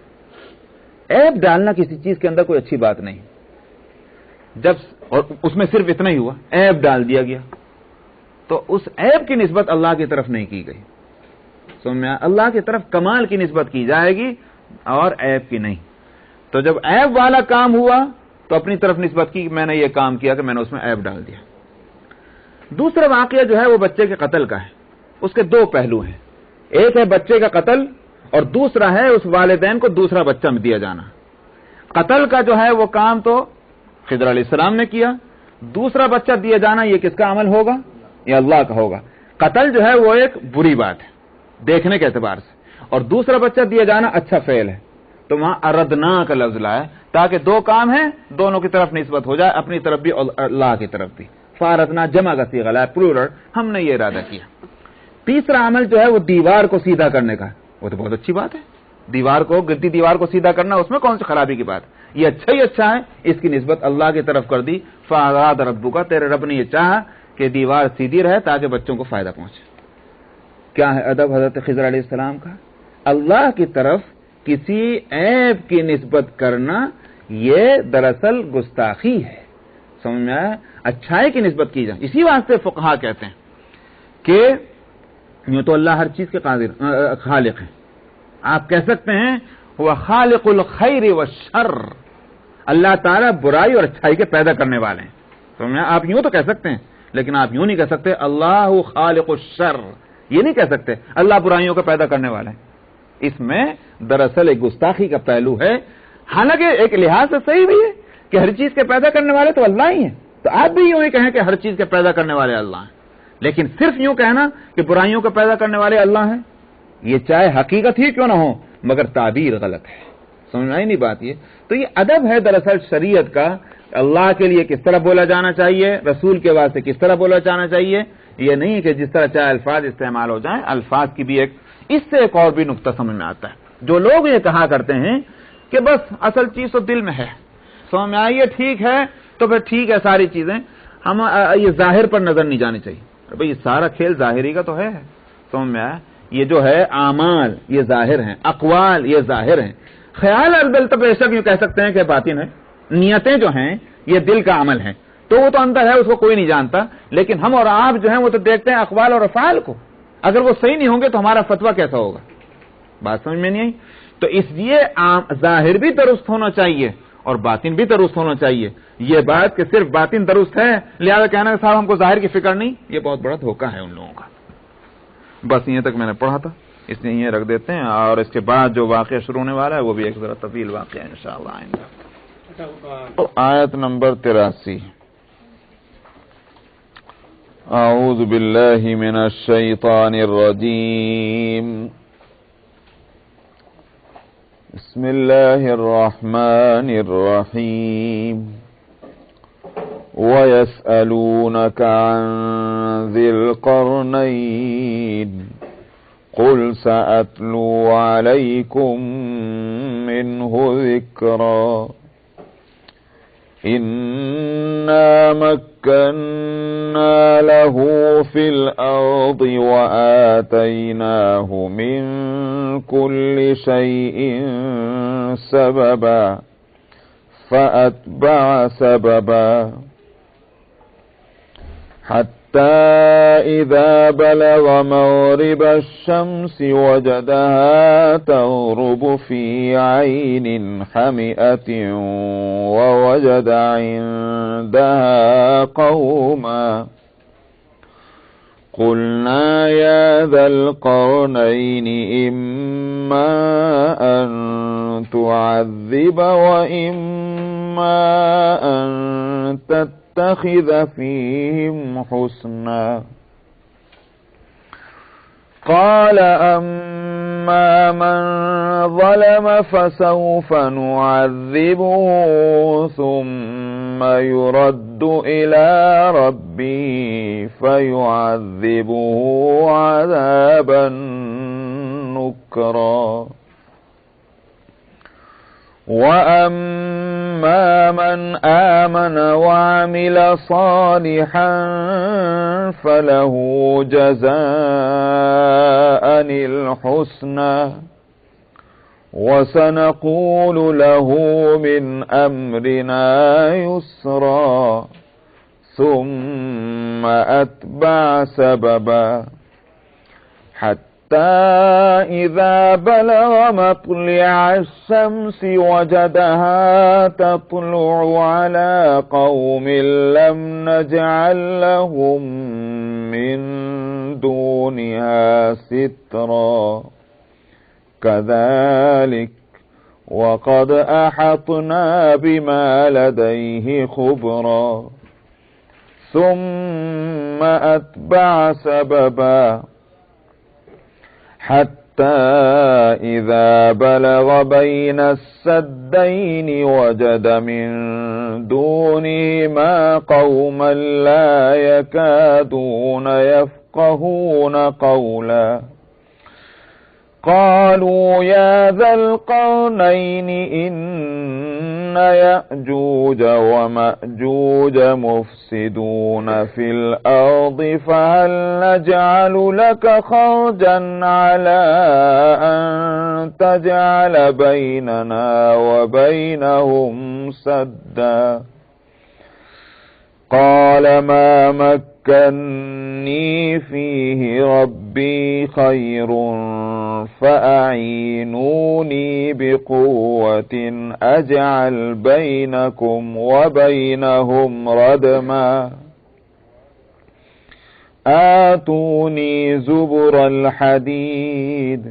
عیب ڈالنا کسی چیز کے اندر کوئی اچھی بات نہیں. جب اور اس میں صرف اتنا ہی ہوا, عیب ڈال دیا گیا, تو اس عیب کی نسبت اللہ کی طرف نہیں کی گئی. سمجھا, اللہ کی طرف کمال کی نسبت کی جائے گی اور عیب کی نہیں. تو جب عیب والا کام ہوا تو اپنی طرف نسبت کی کہ میں نے یہ کام کیا کہ میں نے اس میں عیب ڈال دیا. دوسرا واقعہ جو ہے وہ بچے کے قتل کا ہے. اس کے 2 پہلو ہیں, ایک ہے بچے کا قتل اور دوسرا ہے اس والدین کو دوسرا بچہ دیا جانا. قتل کا جو ہے وہ کام تو خضر علیہ السلام نے کیا, دوسرا بچہ دیا جانا یہ کس کا عمل ہوگا؟ یہ اللہ کا ہوگا. قتل جو ہے وہ ایک بری بات ہے دیکھنے کے اعتبار سے, اور دوسرا بچہ دیا جانا اچھا فعل ہے. تو وہاں اردنا کا لفظ لایا تاکہ 2 کام ہیں دونوں کی طرف نسبت ہو جائے, اپنی طرف بھی اور اللہ کی طرف بھی. فاردنا جمع کا صیغہ ہے پلورل, ہم نے یہ ارادہ کیا. تیسرا عمل جو ہے وہ دیوار کو سیدھا کرنے کا, وہ تو بہت اچھی بات ہے. دیوار کو, گرتی دیوار کو سیدھا کرنا, اس میں کون سی خرابی کی بات؟ یہ اچھا ہی اچھا ہے. اس کی نسبت اللہ کی طرف کر دی. فَأَرَادَ رَبُّكَ, تیرے رب نے یہ چاہا کہ دیوار سیدھی رہے تاکہ بچوں کو فائدہ پہنچے. کیا ہے ادب حضرت خضر علیہ السلام کا؟ اللہ کی طرف کسی عیب کی نسبت کرنا یہ دراصل گستاخی ہے. سمجھ میں آیا؟ اچھائی کی نسبت کی جائے. اسی واسطے فقہا کہتے ہیں کہ یوں تو اللہ ہر چیز کے خالق ہیں. آپ کہہ سکتے ہیں وہ خالق الخیر والشر، اللہ تعالیٰ برائی اور اچھائی کے پیدا کرنے والے ہیں. تو آپ یوں تو کہہ سکتے ہیں، لیکن آپ یوں نہیں کہہ سکتے اللہ خالق الشر، یہ نہیں کہہ سکتے اللہ برائیوں کو پیدا کرنے والے ہیں. اس میں دراصل ایک گستاخی کا پہلو ہے. حالانکہ ایک لحاظ سے صحیح بھی ہے کہ ہر چیز کے پیدا کرنے والے تو اللہ ہی ہیں، تو آپ بھی یوں ہی کہیں کہ ہر چیز کے پیدا کرنے والے اللہ ہیں. لیکن صرف یوں کہنا کہ برائیوں کو پیدا کرنے والے اللہ ہیں، یہ چاہے حقیقت ہی کیوں نہ ہو مگر تعبیر غلط ہے. سمجھ میں آئی نہیں بات؟ یہ تو یہ ادب ہے دراصل شریعت کا. اللہ کے لیے کس طرح بولا جانا چاہیے، رسول کے واسطے کس طرح بولا جانا چاہیے. یہ نہیں کہ جس طرح چاہے الفاظ استعمال ہو جائیں. الفاظ کی بھی اس سے ایک اور بھی نقطہ سمجھ میں آتا ہے. جو لوگ یہ کہا کرتے ہیں کہ بس اصل چیز تو دل میں ہے، سمجھ میں آئیے ٹھیک ہے تو پھر ٹھیک ہے ساری چیزیں، ہم یہ ظاہر پر نظر نہیں جانی چاہیے. بھئی یہ سارا کھیل ظاہری کا تو ہے، سمجھ میں آیا. یہ جو ہے اعمال یہ ظاہر ہیں، اقوال یہ ظاہر ہیں، خیال البتہ بے شک یوں کہہ سکتے ہیں کہ باطن ہے. نیتیں جو ہیں یہ دل کا عمل ہے، تو وہ تو اندر ہے، اس کو کوئی نہیں جانتا. لیکن ہم اور آپ جو ہیں وہ تو دیکھتے ہیں اقوال اور افعال کو. اگر وہ صحیح نہیں ہوں گے تو ہمارا فتویٰ کیسا ہوگا؟ بات سمجھ میں نہیں آئی؟ تو اس لیے ظاہر بھی درست ہونا چاہیے اور باطن بھی درست ہونا چاہیے. یہ بات کہ صرف باطن درست ہے لہذا کہنا کہ صاحب ہم کو ظاہر کی فکر نہیں، یہ بہت بڑا دھوکہ ہے ان لوگوں کا. بس یہ تک میں نے پڑھا تھا، اس لیے یہ رکھ دیتے ہیں. اور اس کے بعد جو واقعہ شروع ہونے والا ہے وہ بھی ایک ذرا طویل واقعہ ہے انشاءاللہ آئندہ. آیت نمبر 83. اعوذ باللہ من الشیطان الرجیم. بسم اللہ الرحمن الرحیم. وَيَسْأَلُونَكَ عَنْ ذِي الْقَرْنَيْنِ قُلْ سَأَتْلُو عَلَيْكُمْ مِنْهُ ذِكْرًا. إِنَّا مَكَّنَّا لَهُ فِي الْأَرْضِ وَآتَيْنَاهُ مِنْ كُلِّ شَيْءٍ سَبَبًا فَأَتْبَعَ سَبَبًا حَتَّى إِذَا بَلَغَ مَغْرِبَ الشَّمْسِ وَجَدَهَا تَغْرُبُ فِي عَيْنٍ حَمِئَةٍ وَوَجَدَ عِندَهَا قَوْمًا قُلْنَا يَا ذَا الْقَرْنَيْنِ إِمَّا أَن تُعَذِّبَ وَإِمَّا أَن تَتَّخِذَ فِيهِمْ حُسْنًا. قَالَ أَمَّا مَنْ ظَلَمَ فَسَوْفَ نُعَذِّبُهُ ثُمَّ يُرَدُّ إِلَى رَبِّهِ فَيُعَذِّبُهُ عَذَابًا نُكْرًا. وَأَمَّا مَنْ آمَنَ وَعَمِلَ صَالِحًا فَلَهُ جَزَاءً الْحُسْنَى وَسَنَقُولُ لَهُ مِنْ أَمْرِنَا يُسْرًا. ثُمَّ أَتْبَعَ سَبَبًا حَتَّى إِذَا بَلَغَ مَطْلِعَ الشَّمْسِ وَجَدَهَا تَطْلُعُ عَلَى قَوْمٍ لَّمْ نَجْعَل لَّهُم مِّن دُونِهَا سِتْرًا. كَذَلِكَ وَقَدْ أَحَطْنَا بِمَا لَدَيْهِ خُبْرًا. ثُمَّ أَتْبَعَ سَبَبًا حَتَّى إِذَا بَلَغَ بَيْنَ السَّدَّيْنِ وَجَدَ مِن دُونِهِمَا قَوْمًا لَّا يَكَادُونَ يَفْقَهُونَ قَوْلًا. قَالُوا يَا ذَا الْقَرْنَيْنِ إِنَّ يَأْجُوجَ وَمَأْجُوجَ مُفْسِدُونَ فِي الْأَرْضِ فَهَلْ نَجْعَلُ لَكَ خَرْجًا عَلَىٰ أَن تَجْعَلَ بَيْنَنَا وَبَيْنَهُمْ سَدًّا. قال ما مكني فيه ربي خير فأعينوني بقوة أجعل بينكم وبينهم ردما آتوني زبر الحديد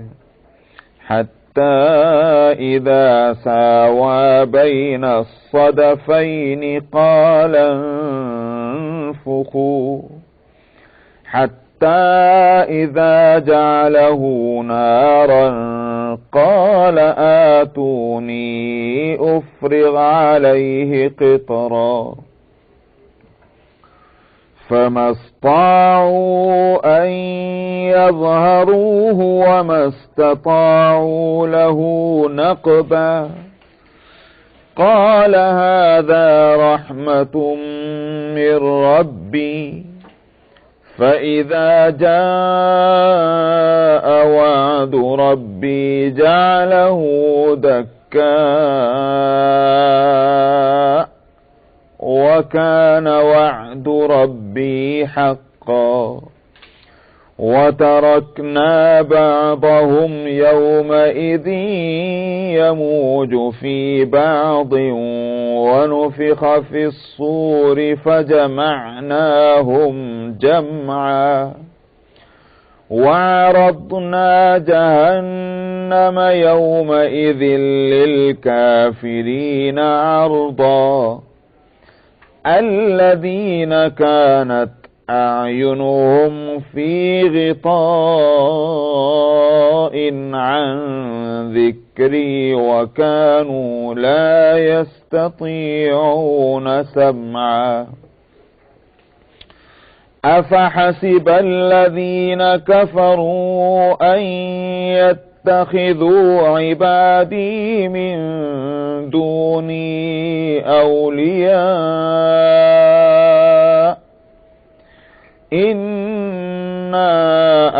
حتى إذا ساوى بين الصدفين قال انفخوا حتى إذا جعله نارا قال آتوني أفرغ عليه قطرا فما استطاعوا أن يظهروه وما استطاعوا له نقبا قال هذا رحمة من ربي فإذا جاء وعد ربي جعله دكا وكان وعد ربي حقا وتركنا بعضهم يومئذ يموج في بعض ونفخ في الصور فجمعناهم جمعا وعرضنا جهنم يومئذ للكافرين عرضا الذين كانت أعينهم في غطاء عن ذكري وكانوا لا يستطيعون سمعا أفحسب الذين كفروا أن يتخذوا عبادي من دوني أولياء إنا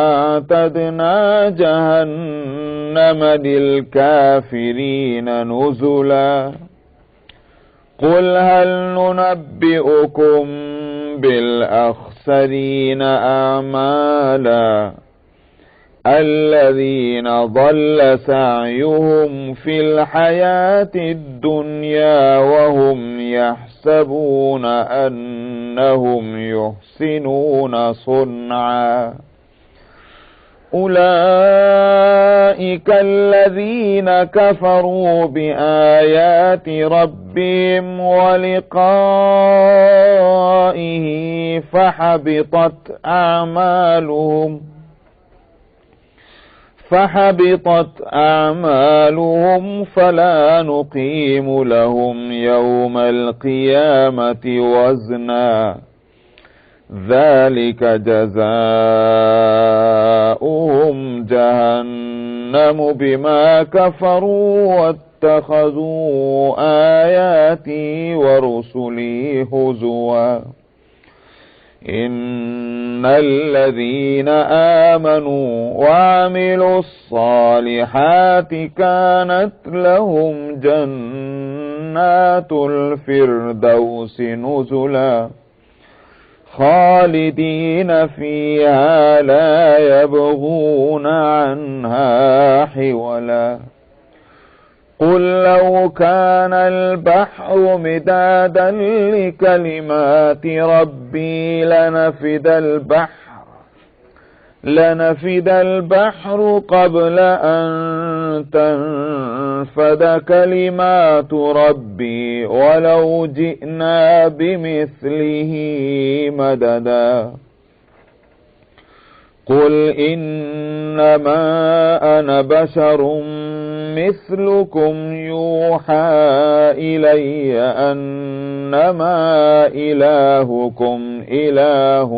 أعتدنا جهنم للكافرين نزلا قل هل ننبئكم بالأخسرين أعمالا الذين ضل سعيهم في الحياة الدنيا وهم يحسبون أنهم يحسنون صنعا أولئك الذين كفروا بآيات ربهم ولقائه فحبطت أعمالهم فلا نقيم لهم يوم القيامة وزنا ذلك جزاؤهم جهنم بما كفروا واتخذوا آياتي ورسلي هزوا إن الذين آمنوا وعملوا الصالحات كانت لهم جنات الفردوس نزلا خالدين فيها لا يبغون عنها حولا قل لو كان البحر مدادا لكلمات ربي لنفد البحر قبل أن تنفد كلمات ربي ولو جئنا بمثله مددا قل إنما أنا بشر مثلكم يوحى إلي أنما إلهكم إله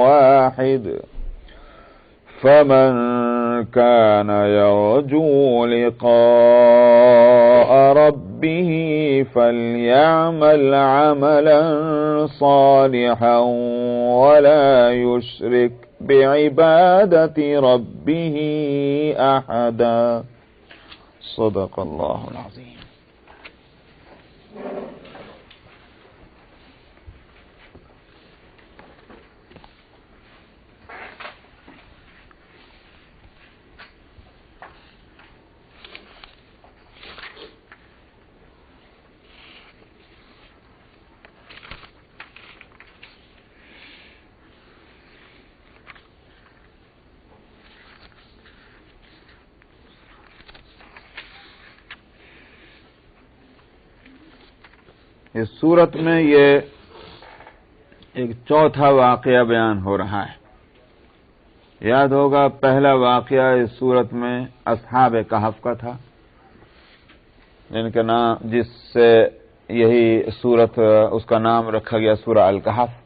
واحد فمن كان يرجو لقاء ربه فليعمل عملا صالحا ولا يشرك بعبادة ربه أحدا صدق الله العظيم. اس صورت میں یہ ایک چوتھا واقعہ بیان ہو رہا ہے. یاد ہوگا پہلا واقعہ اس صورت میں اصحاب کہف کا تھا، جن کا نام، جس سے یہی صورت اس کا نام رکھا گیا سورہ الکہف.